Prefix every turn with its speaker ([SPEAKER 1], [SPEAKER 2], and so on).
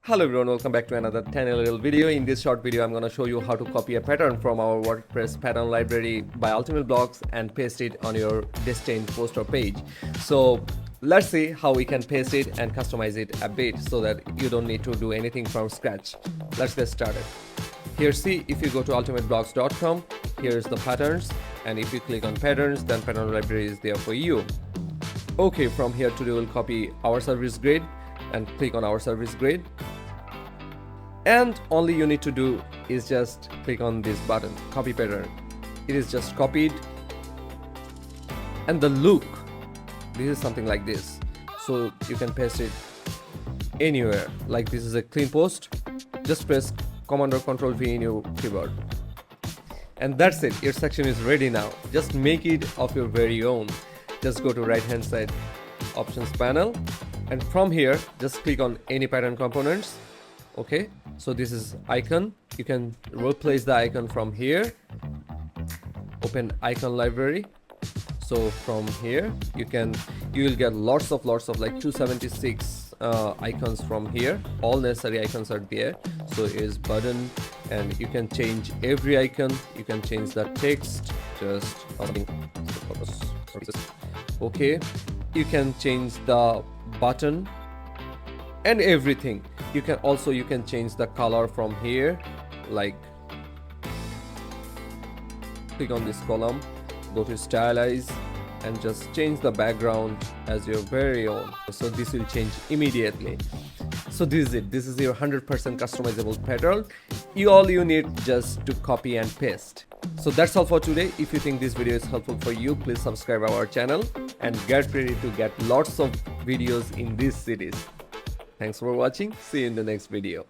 [SPEAKER 1] Hello everyone, welcome back to another tiny little video. In this short video, I'm going to show you how to copy a pattern from our WordPress pattern library by Ultimate Blocks and paste it on your destined post or page. So let's see how we can paste it and customize it a bit so that you don't need to do anything from scratch. Let's get started. Here, see, if you go to ultimateblocks.com, here's the patterns, and if you click on patterns, then pattern library is there for you. Okay, from here today we'll copy our service grid and click on our service grid. And only you need to do is just click on this button, copy pattern. It is just copied. And the look, this is something like this. So you can paste it anywhere. Like this is a clean post. Just press Command or Control V in your keyboard. And that's it. Your section is ready now. Just make it of your very own. Just go to right hand side options panel. And from here, just click on any pattern components. Okay, so this is icon. You can replace the icon from here. Open icon library. So from here, you will get lots of like 276 icons from here. All necessary icons are there. So is button, and you can change every icon. You can change the text. Just okay. You can change the button and everything. You can change the color from here, like click on this column, go to stylize and just change the background as your very own. So this will change immediately. So this is it. This is your 100% customizable pattern. All you need just to copy and paste. So that's all for today. If you think this video is helpful for you, please subscribe our channel and get ready to get lots of videos in this series. Thanks for watching. See you in the next video.